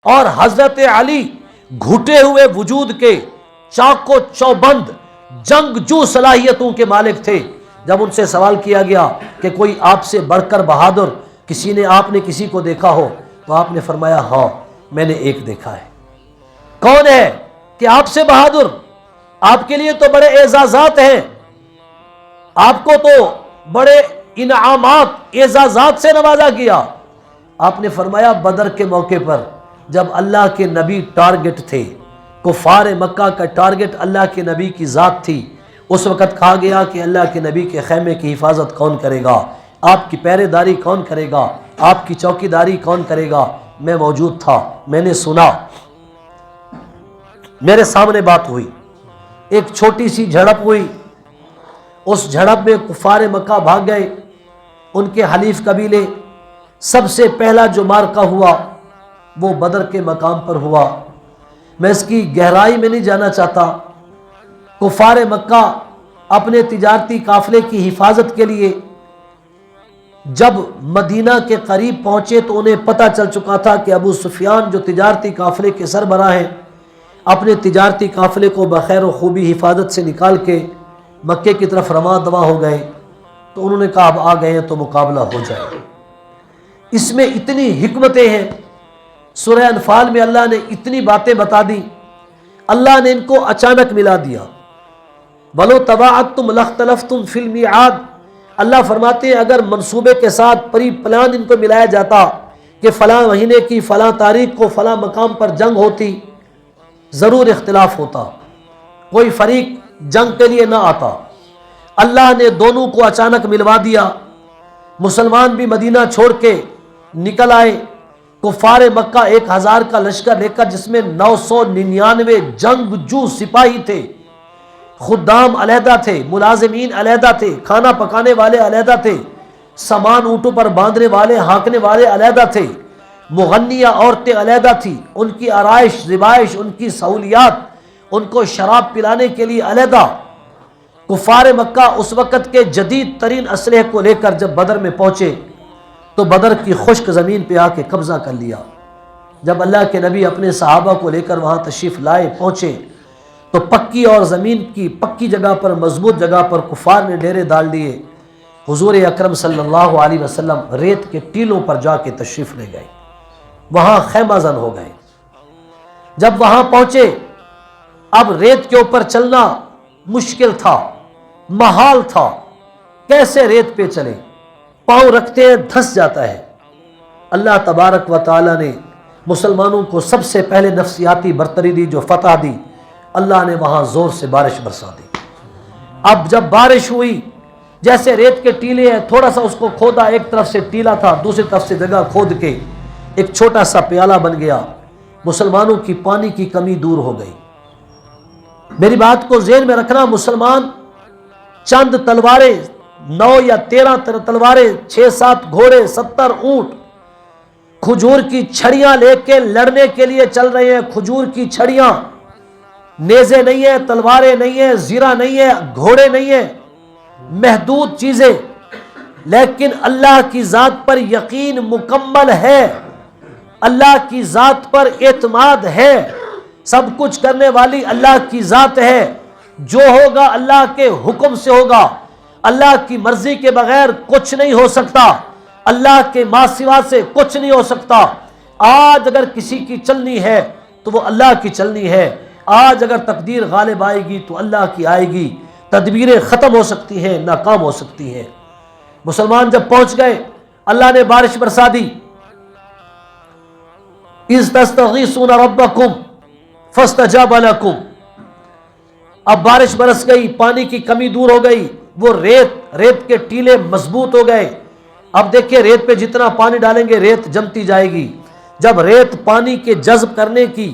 اور حضرت علی گھٹے ہوئے وجود کے چاق و چوبند جنگجو صلاحیتوں کے مالک تھے۔ جب ان سے سوال کیا گیا کہ کوئی آپ سے بڑھ کر بہادر آپ نے کسی کو دیکھا ہو، تو آپ نے فرمایا ہاں میں نے ایک دیکھا ہے۔ کون ہے کہ آپ سے بہادر؟ آپ کے لیے تو بڑے اعزازات ہیں، آپ کو تو بڑے انعامات اعزازات سے نوازا گیا۔ آپ نے فرمایا بدر کے موقع پر جب اللہ کے نبی ٹارگٹ تھے، کفار مکہ کا ٹارگٹ اللہ کے نبی کی ذات تھی، اس وقت کہا گیا کہ اللہ کے نبی کے خیمے کی حفاظت کون کرے گا، آپ کی پہرے داری کون کرے گا، آپ کی چوکی داری کون کرے گا؟ میں موجود تھا، میں نے سنا، میرے سامنے بات ہوئی، ایک چھوٹی سی جھڑپ ہوئی، اس جھڑپ میں کفار مکہ بھاگ گئے، ان کے حلیف قبیلے۔ سب سے پہلا جو مارکا ہوا وہ بدر کے مقام پر ہوا۔ میں اس کی گہرائی میں نہیں جانا چاہتا۔ کفار مکہ اپنے تجارتی قافلے کی حفاظت کے لیے جب مدینہ کے قریب پہنچے تو انہیں پتہ چل چکا تھا کہ ابو سفیان جو تجارتی قافلے کے سربراہ ہیں اپنے تجارتی قافلے کو بخیر و خوبی حفاظت سے نکال کے مکے کی طرف رواں دواں ہو گئے، تو انہوں نے کہا اب آ گئے ہیں تو مقابلہ ہو جائے۔ اس میں اتنی حکمتیں ہیں، سورہ انفال میں اللہ نے اتنی باتیں بتا دی، اللہ نے ان کو اچانک ملا دیا۔ وَلَوْ تَوَاعَدتُّمْ لَاخْتَلَفْتُمْ فِي الْمِيعَادِ، اللہ فرماتے ہیں اگر منصوبے کے ساتھ پری پلان ان کو ملایا جاتا کہ فلاں مہینے کی فلاں تاریخ کو فلاں مقام پر جنگ ہوتی، ضرور اختلاف ہوتا، کوئی فریق جنگ کے لیے نہ آتا۔ اللہ نے دونوں کو اچانک ملوا دیا، مسلمان بھی مدینہ چھوڑ کے نکل آئے، کفار مکہ 1000 کا لشکر لے کر جس میں 999 جنگجو سپاہی تھے، خدام علیحدہ تھے، ملازمین علیحدہ تھے، کھانا پکانے والے علیحدہ تھے، سامان اونٹوں پر باندھنے والے ہانکنے والے علیحدہ تھے، مغنیہ عورتیں علیحدہ تھیں، ان کی آرائش زبائش، ان کی سہولیات، ان کو شراب پلانے کے لیے علیحدہ۔ کفار مکہ اس وقت کے جدید ترین اسلحے کو لے کر جب بدر میں پہنچے تو بدر کی خشک زمین پہ آ کے قبضہ کر لیا۔ جب اللہ کے نبی اپنے صحابہ کو لے کر وہاں تشریف لائے پہنچے تو پکی اور زمین کی پکی جگہ پر، مضبوط جگہ پر کفار نے ڈیرے ڈال دیے۔ حضور اکرم صلی اللہ علیہ وسلم ریت کے ٹیلوں پر جا کے تشریف لے گئے، وہاں خیمہ زن ہو گئے۔ جب وہاں پہنچے اب ریت کے اوپر چلنا مشکل تھا، محال تھا، کیسے ریت پہ چلے، پاؤں رکھتے ہیں دھس جاتا ہے۔ اللہ تبارک و تعالی نے مسلمانوں کو سب سے پہلے نفسیاتی برتری دی، جو فتح دی، اللہ نے وہاں زور سے بارش برسا دی۔ اب جب بارش ہوئی، جیسے ریت کے ٹیلے ہیں، تھوڑا سا اس کو کھودا، ایک طرف سے ٹیلا تھا، دوسری طرف سے جگہ کھود کے ایک چھوٹا سا پیالہ بن گیا، مسلمانوں کی پانی کی کمی دور ہو گئی۔ میری بات کو ذہن میں رکھنا، مسلمان چند تلواریں، 9 یا 13 تلواریں، 6-7 گھوڑے، 70 اونٹ، کھجور کی چھڑیاں لے کے لڑنے کے لیے چل رہے ہیں۔ کھجور کی چھڑیاں، نیزے نہیں ہیں، تلواریں نہیں ہیں، زیرہ نہیں ہے، گھوڑے نہیں ہیں، محدود چیزیں، لیکن اللہ کی ذات پر یقین مکمل ہے، اللہ کی ذات پر اعتماد ہے، سب کچھ کرنے والی اللہ کی ذات ہے، جو ہوگا اللہ کے حکم سے ہوگا، اللہ کی مرضی کے بغیر کچھ نہیں ہو سکتا، اللہ کے ما سوا سے کچھ نہیں ہو سکتا۔ آج اگر کسی کی چلنی ہے تو وہ اللہ کی چلنی ہے، آج اگر تقدیر غالب آئے گی تو اللہ کی آئے گی، تدبیریں ختم ہو سکتی ہیں، ناکام ہو سکتی ہیں۔ مسلمان جب پہنچ گئے، اللہ نے بارش برسا دی۔ اذ تستغیثون ربکم فاستجاب لکم، اب بارش برس گئی، پانی کی کمی دور ہو گئی، وہ ریت کے ٹیلے مضبوط ہو گئے۔ اب دیکھیں ریت پہ جتنا پانی ڈالیں گے ریت جمتی جائے گی، جب ریت پانی کے جذب کرنے کی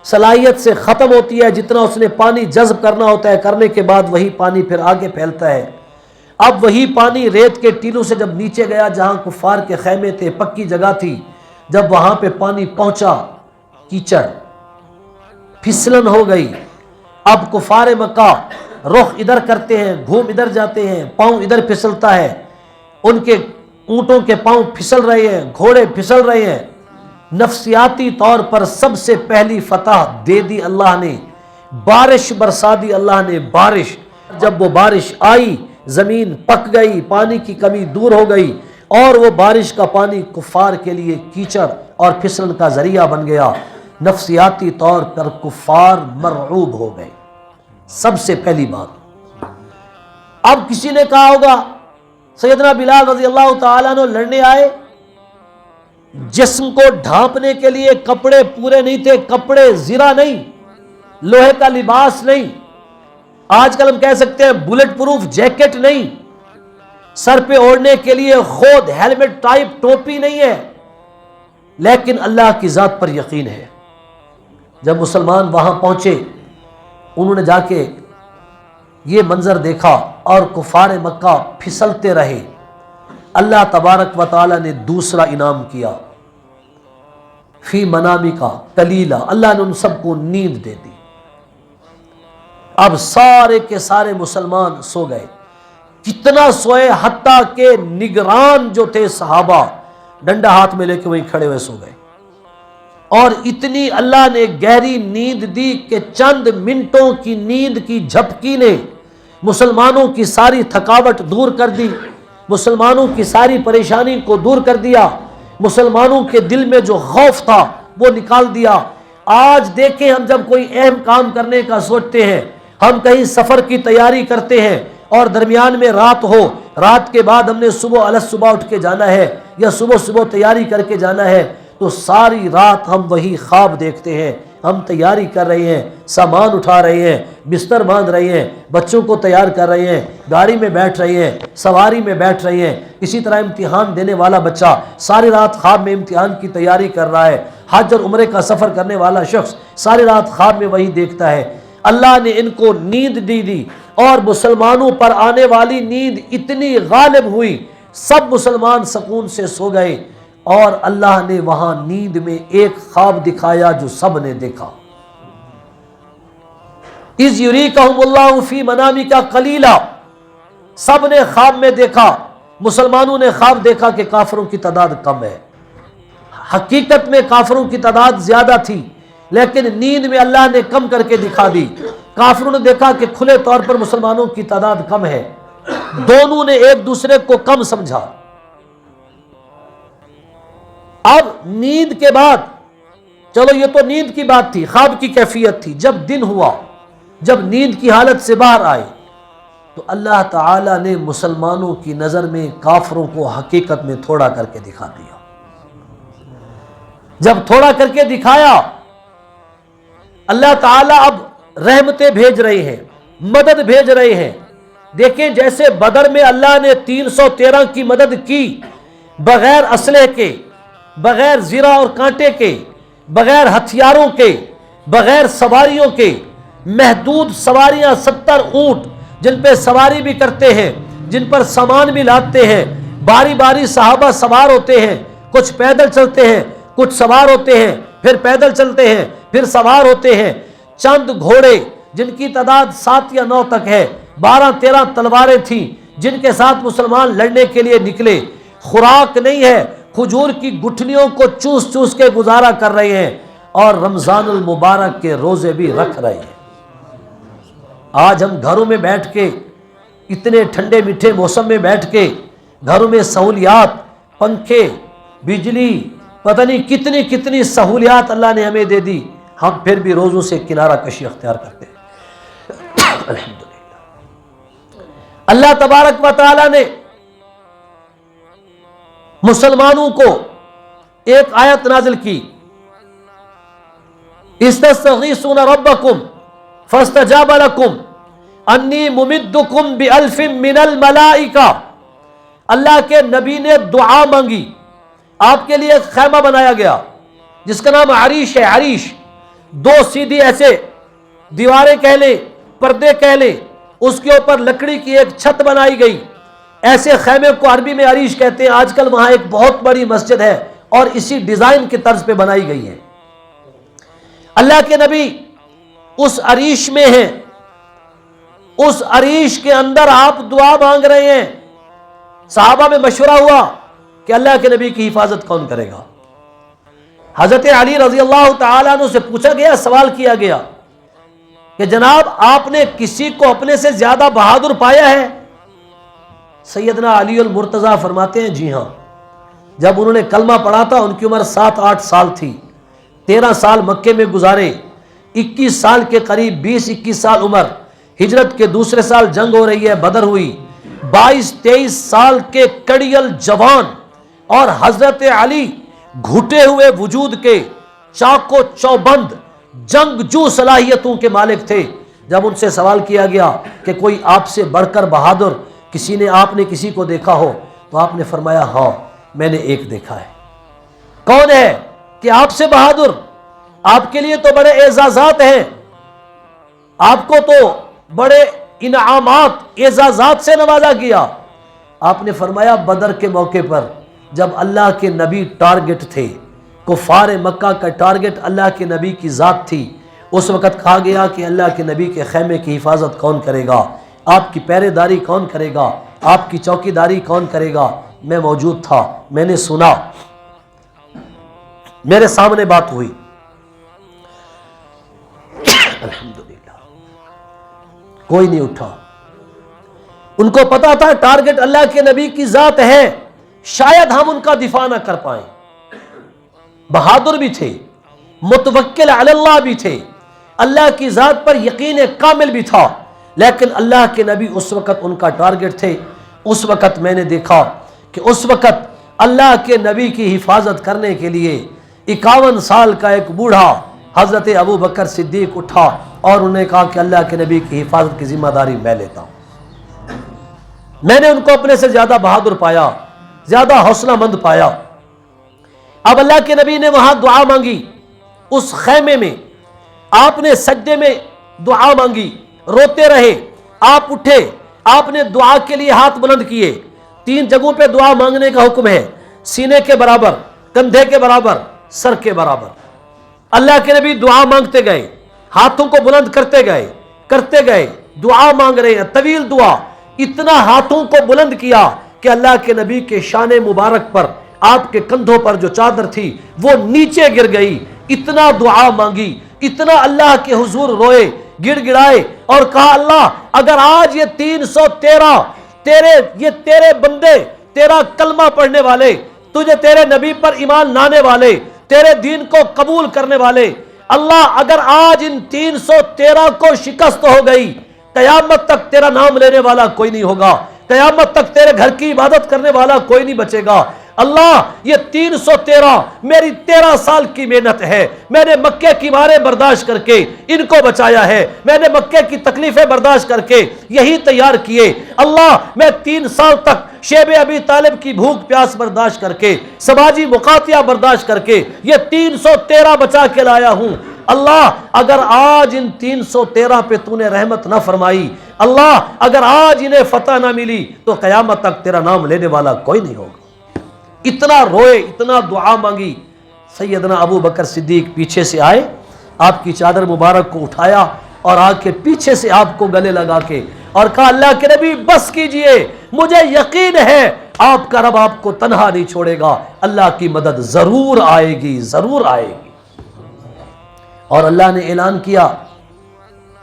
صلاحیت سے ختم ہوتی ہے، جتنا اس نے پانی جذب کرنا ہوتا ہے، کرنے کے بعد وہی پانی پھر آگے پھیلتا ہے۔ اب وہی پانی ریت کے ٹیلوں سے جب نیچے گیا، جہاں کفار کے خیمے تھے، پکی جگہ تھی، جب وہاں پہ پانی پہنچا، کیچڑ، پھسلن ہو گئی۔ اب کفار مکہ رخ ادھر کرتے ہیں، گھوم ادھر جاتے ہیں، پاؤں ادھر پھسلتا ہے، ان کے اونٹوں کے پاؤں پھسل رہے ہیں، گھوڑے پھسل رہے ہیں۔ نفسیاتی طور پر سب سے پہلی فتح دے دی اللہ نے، بارش برسا دی اللہ نے، بارش۔ جب وہ بارش آئی زمین پک گئی، پانی کی کمی دور ہو گئی، اور وہ بارش کا پانی کفار کے لیے کیچڑ اور پھسلن کا ذریعہ بن گیا۔ نفسیاتی طور پر کفار مرعوب ہو گئے۔ سب سے پہلی بات، اب کسی نے کہا ہوگا سیدنا بلال رضی اللہ تعالیٰ عنہ لڑنے آئے، جسم کو ڈھانپنے کے لیے کپڑے پورے نہیں تھے، کپڑے زرہ نہیں، لوہے کا لباس نہیں، آج کل ہم کہہ سکتے ہیں بلٹ پروف جیکٹ نہیں، سر پہ اوڑھنے کے لیے خود ہیلمٹ ٹائپ ٹوپی نہیں ہے، لیکن اللہ کی ذات پر یقین ہے۔ جب مسلمان وہاں پہنچے، انہوں نے جا کے یہ منظر دیکھا اور کفار مکہ پھسلتے رہے۔ اللہ تبارک و تعالی نے دوسرا انعام کیا، فی منامی کا قلیلا، اللہ نے ان سب کو نیند دے دی۔ اب سارے کے سارے مسلمان سو گئے، کتنا سوئے، حتیٰ کہ نگران جو تھے صحابہ ڈنڈا ہاتھ میں لے کے وہیں کھڑے ہوئے سو گئے، اور اتنی اللہ نے گہری نیند دی کہ چند منٹوں کی نیند کی جھپکی نے مسلمانوں کی ساری تھکاوٹ دور کر دی، مسلمانوں کی ساری پریشانی کو دور کر دیا، مسلمانوں کے دل میں جو خوف تھا وہ نکال دیا۔ آج دیکھیں، ہم جب کوئی اہم کام کرنے کا سوچتے ہیں، ہم کہیں سفر کی تیاری کرتے ہیں اور درمیان میں رات ہو، رات کے بعد ہم نے صبح اٹھ کے جانا ہے یا صبح تیاری کر کے جانا ہے، تو ساری رات ہم وہی خواب دیکھتے ہیں۔ ہم تیاری کر رہے ہیں، سامان اٹھا رہے ہیں، بستر باندھ رہے ہیں، بچوں کو تیار کر رہے ہیں، گاڑی میں بیٹھ رہے ہیں، سواری میں بیٹھ رہے ہیں۔ اسی طرح امتحان دینے والا بچہ ساری رات خواب میں امتحان کی تیاری کر رہا ہے، حج اور عمرے کا سفر کرنے والا شخص ساری رات خواب میں وہی دیکھتا ہے۔ اللہ نے ان کو نیند دی اور مسلمانوں پر آنے والی نیند اتنی غالب ہوئی، سب مسلمان سکون سے سو گئے، اور اللہ نے وہاں نیند میں ایک خواب دکھایا جو سب نے دیکھا۔ اذ یریکہم اللہ فی منامک قلیلا، سب نے خواب میں دیکھا، مسلمانوں نے خواب دیکھا کہ کافروں کی تعداد کم ہے، حقیقت میں کافروں کی تعداد زیادہ تھی، لیکن نیند میں اللہ نے کم کر کے دکھا دی۔ کافروں نے دیکھا کہ کھلے طور پر مسلمانوں کی تعداد کم ہے، دونوں نے ایک دوسرے کو کم سمجھا۔ اب نیند کے بعد، چلو یہ تو نیند کی بات تھی، خواب کی کیفیت تھی، جب دن ہوا، جب نیند کی حالت سے باہر آئے، تو اللہ تعالی نے مسلمانوں کی نظر میں کافروں کو حقیقت میں تھوڑا کر کے دکھا دیا۔ جب تھوڑا کر کے دکھایا، اللہ تعالیٰ اب رحمتیں بھیج رہے ہیں، مدد بھیج رہے ہیں۔ دیکھیں، جیسے بدر میں اللہ نے 313 کی مدد کی، بغیر اسلحے کے، بغیر زرہ اور کانٹے کے، بغیر ہتھیاروں کے، بغیر سواریوں کے، محدود سواریاں، 70 اونٹ جن پہ سواری بھی کرتے ہیں، جن پر سامان بھی لاتے ہیں، باری باری صحابہ سوار ہوتے ہیں، کچھ پیدل چلتے ہیں، کچھ سوار ہوتے ہیں، پھر پیدل چلتے ہیں، پھر سوار ہوتے ہیں، چند گھوڑے جن کی تعداد 7 یا 9 تک ہے، 12-13 تلواریں تھیں جن کے ساتھ مسلمان لڑنے کے لیے نکلے، خوراک نہیں ہے، کھجور کی گٹھلیوں کو چوس چوس کے گزارا کر رہے ہیں، اور رمضان المبارک کے روزے بھی رکھ رہے ہیں۔ آج ہم گھروں میں بیٹھ کے، اتنے ٹھنڈے میٹھے موسم میں بیٹھ کے، گھروں میں سہولیات، پنکھے، بجلی، پتہ نہیں کتنی کتنی سہولیات اللہ نے ہمیں دے دی، ہم پھر بھی روزوں سے کنارہ کشی اختیار کرتے ہیں۔ الحمدللہ، اللہ تبارک و تعالی نے مسلمانوں کو ایک آیت نازل کی، استستغیثون ربکم فاستجاب لکم انی ممدکم بألف من الملائکہ۔ اللہ کے نبی نے دعا مانگی، آپ کے لیے ایک خیمہ بنایا گیا جس کا نام عریش ہے۔ عریش 2 سیدھی ایسے دیواریں کہہ لیں، پردے کہہ لیں، اس کے اوپر لکڑی کی ایک چھت بنائی گئی، ایسے خیمے کو عربی میں عریش کہتے ہیں۔ آج کل وہاں ایک بہت بڑی مسجد ہے اور اسی ڈیزائن کے طرز پہ بنائی گئی ہے۔ اللہ کے نبی اس عریش میں ہیں، اس عریش کے اندر آپ دعا مانگ رہے ہیں۔ صحابہ میں مشورہ ہوا کہ اللہ کے نبی کی حفاظت کون کرے گا؟ حضرت علی رضی اللہ تعالیٰ عنہ سے پوچھا گیا، سوال کیا گیا کہ جناب آپ نے کسی کو اپنے سے زیادہ بہادر پایا ہے؟ سیدنا علی المرتضیٰ فرماتے ہیں جی ہاں، جب انہوں نے کلمہ پڑھا تھا ان کی عمر 7-8 سال تھی، 13 سال مکے میں گزارے، 21 سال کے قریب 20-21 سال عمر، ہجرت کے دوسرے سال جنگ ہو رہی ہے، بدر ہوئی، 22-23 سال کے کڑیل جوان اور حضرت علی گھٹے ہوئے وجود کے چاق و چوبند جنگجو صلاحیتوں کے مالک تھے۔ جب ان سے سوال کیا گیا کہ کوئی آپ سے بڑھ کر بہادر آپ نے کسی کو دیکھا ہو، تو آپ نے فرمایا ہاں میں نے ایک دیکھا ہے۔ کون ہے کہ آپ سے بہادر؟ آپ کے لیے تو بڑے اعزازات ہیں، آپ کو تو بڑے انعامات اعزازات سے نوازا گیا۔ آپ نے فرمایا بدر کے موقع پر جب اللہ کے نبی ٹارگٹ تھے، کفار مکہ کا ٹارگٹ اللہ کے نبی کی ذات تھی، اس وقت کہا گیا کہ اللہ کے نبی کے خیمے کی حفاظت کون کرے گا، آپ کی پہرے داری کون کرے گا، آپ کی چوکی داری کون کرے گا؟ میں موجود تھا، میں نے سنا، میرے سامنے بات ہوئی۔ الحمدللہ کوئی نہیں اٹھا، ان کو پتا تھا ٹارگٹ اللہ کے نبی کی ذات ہے، شاید ہم ان کا دفاع نہ کر پائیں۔ بہادر بھی تھے، متوکل علی اللہ بھی تھے، اللہ کی ذات پر یقین کامل بھی تھا، لیکن اللہ کے نبی اس وقت ان کا ٹارگٹ تھے۔ اس وقت میں نے دیکھا کہ اس وقت اللہ کے نبی کی حفاظت کرنے کے لیے 51 سال کا ایک بوڑھا حضرت ابو بکر صدیق اٹھا اور انہوں نے کہا کہ اللہ کے نبی کی حفاظت کی ذمہ داری میں لیتا ہوں۔ میں نے ان کو اپنے سے زیادہ بہادر پایا، زیادہ حوصلہ مند پایا۔ اب اللہ کے نبی نے وہاں دعا مانگی، اس خیمے میں آپ نے سجدے میں دعا مانگی، روتے رہے، آپ اٹھے، آپ نے دعا کے لیے ہاتھ بلند کیے۔ 3 جگہوں پہ دعا مانگنے کا حکم ہے، سینے کے برابر، کندھے کے برابر، سر کے برابر۔ اللہ کے نبی دعا مانگتے گئے، ہاتھوں کو بلند کرتے گئے، دعا مانگ رہے ہیں، طویل دعا، اتنا ہاتھوں کو بلند کیا کہ اللہ کے نبی کے شان مبارک پر، آپ کے کندھوں پر جو چادر تھی وہ نیچے گر گئی۔ اتنا دعا مانگی، اتنا اللہ کے حضور روئے، گڑ گڑائے اور کہا اللہ اگر آج یہ 313 تیرے بندے، تیرا کلمہ پڑھنے والے، تجھے تیرے نبی پر ایمان لانے والے، تیرے دین کو قبول کرنے والے، اللہ اگر آج ان 313 کو شکست ہو گئی، قیامت تک تیرا نام لینے والا کوئی نہیں ہوگا، قیامت تک تیرے گھر کی عبادت کرنے والا کوئی نہیں بچے گا۔ اللہ یہ 313 میری 13 سال کی محنت ہے، میں نے مکے کی مارے برداشت کر کے ان کو بچایا ہے، میں نے مکے کی تکلیفیں برداشت کر کے یہی تیار کیے۔ اللہ میں 3 سال تک شیب ابی طالب کی بھوک پیاس برداشت کر کے، سماجی مقاطعہ برداشت کر کے یہ 313 بچا کے لایا ہوں۔ اللہ اگر آج ان 313 پہ تو نے رحمت نہ فرمائی، اللہ اگر آج انہیں فتح نہ ملی تو قیامت تک تیرا نام لینے والا کوئی نہیں ہوگا۔ اتنا روئے، اتنا دعا مانگی۔ سیدنا ابو بکر صدیق پیچھے سے آئے، آپ کی چادر مبارک کو اٹھایا اور آ کے پیچھے سے آپ کو گلے لگا کے اور کہا اللہ کے نبی بس کیجئے، مجھے یقین ہے آپ کا رب آپ کو تنہا نہیں چھوڑے گا، اللہ کی مدد ضرور آئے گی، ضرور آئے گی۔ اور اللہ نے اعلان کیا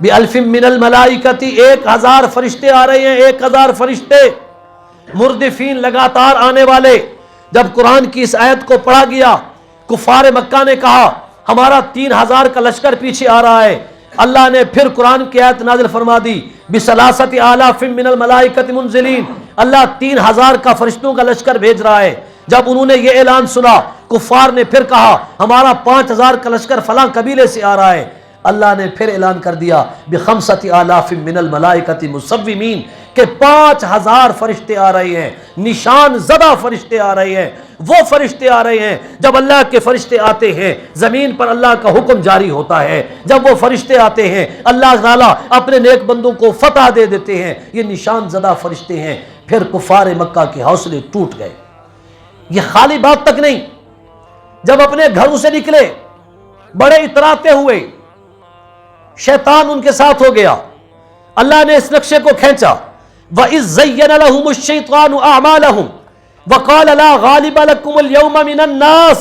بِأَلْفٍ مِّنَ الْمَلَائِكَةِ 1000 فرشتے آ رہے ہیں، 1000 فرشتے مردفین لگاتار آنے والے۔ جب قرآن کی اس آیت کو پڑھا گیا، کفار مکہ نے کہا ہمارا 3000 کا لشکر پیچھے آ رہا ہے۔ اللہ نے پھر قرآن کی آیت نازل فرما دی بِثَلَاثَةِ آلَافٍ مِّنَ الْمَلَائِكَةِ مُنزِلِينَ، اللہ 3000 کا فرشتوں کا لشکر بھیج رہا ہے۔ جب انہوں نے یہ اعلان سنا، کفار نے پھر کہا ہمارا 5000 کا لشکر فلاں قبیلے سے آ رہا ہے۔ اللہ نے پھر اعلان کر دیا بِخَمْسَةِ آلَافٍ مِّنَ الْمَلَائِكَةِ مُصَوِّمِينَ کہ 5000 فرشتے آ رہے ہیں، نشان زدہ فرشتے آ رہے ہیں۔ وہ فرشتے آ رہے ہیں، جب اللہ کے فرشتے آتے ہیں زمین پر اللہ کا حکم جاری ہوتا ہے۔ جب وہ فرشتے آتے ہیں اللہ تعالیٰ اپنے نیک بندوں کو فتح دے دیتے ہیں۔ یہ نشان زدہ فرشتے ہیں۔ پھر کفار مکہ کے حوصلے ٹوٹ گئے۔ یہ خالی بات تک نہیں، جب اپنے گھروں سے نکلے بڑے اتراتے ہوئے، شیطان ان کے ساتھ ہو گیا۔ اللہ نے اس نقشے کو کھینچا وَإِذْ زَيَّنَ لَهُمُ الشَّيْطَانُ أَعْمَالَهُمْ وَقَالَ لَا غَالِبَ لَكُمُ الْيَوْمَ مِنَ النَّاسِ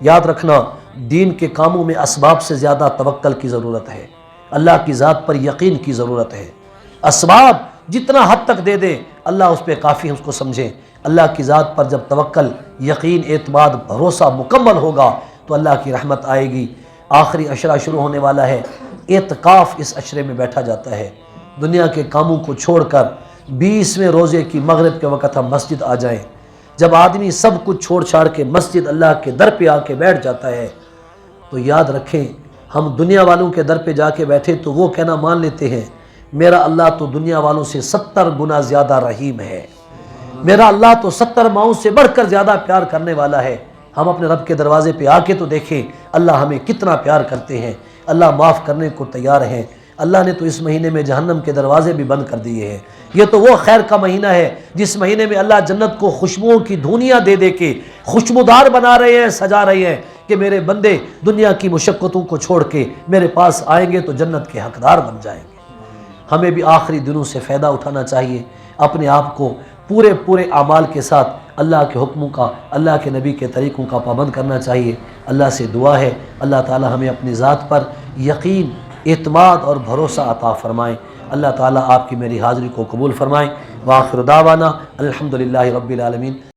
یاد رکھنا دین کے کاموں میں اسباب سے زیادہ توکل کی ضرورت ہے، اللہ کی ذات پر یقین کی ضرورت ہے۔ اسباب جتنا حد تک دے دے اللہ اس پہ کافی ہے، اس کو سمجھیں۔ اللہ کی ذات پر جب توکل، یقین، اعتماد، بھروسہ مکمل ہوگا تو اللہ کی رحمت آئے گی۔ آخری عشرہ شروع ہونے والا ہے، اعتکاف اس عشرے میں بیٹھا جاتا ہے۔ دنیا کے کاموں کو چھوڑ کر 20ویں روزے کی مغرب کے وقت ہم مسجد آ جائیں۔ جب آدمی سب کچھ چھوڑ چھاڑ کے مسجد اللہ کے در پہ آ کے بیٹھ جاتا ہے تو یاد رکھیں ہم دنیا والوں کے در پہ جا کے بیٹھے تو وہ کہنا مان لیتے ہیں میرا اللہ تو دنیا والوں سے 70 گنا زیادہ رحیم ہے، میرا اللہ تو 70 ماؤں سے بڑھ کر زیادہ پیار کرنے والا ہے۔ ہم اپنے رب کے دروازے پہ آ کے تو دیکھیں اللہ ہمیں کتنا پیار کرتے ہیں، اللہ معاف کرنے کو تیار ہیں۔ اللہ نے تو اس مہینے میں جہنم کے دروازے بھی بند کر دیے ہیں۔ یہ تو وہ خیر کا مہینہ ہے جس مہینے میں اللہ جنت کو خوشبوؤں کی دھونیاں دے دے کے خوشبودار بنا رہے ہیں، سجا رہے ہیں کہ میرے بندے دنیا کی مشقتوں کو چھوڑ کے میرے پاس آئیں گے تو جنت کے حقدار بن جائیں گے۔ ہمیں بھی آخری دنوں سے فائدہ اٹھانا چاہیے، اپنے آپ کو پورے اعمال کے ساتھ اللہ کے حکموں کا، اللہ کے نبی کے طریقوں کا پابند کرنا چاہیے۔ اللہ سے دعا ہے اللہ تعالی ہمیں اپنی ذات پر یقین، اعتماد اور بھروسہ عطا فرمائیں۔ اللہ تعالیٰ آپ کی میری حاضری کو قبول فرمائیں۔ وآخر دعوانا الحمدللہ رب العالمین۔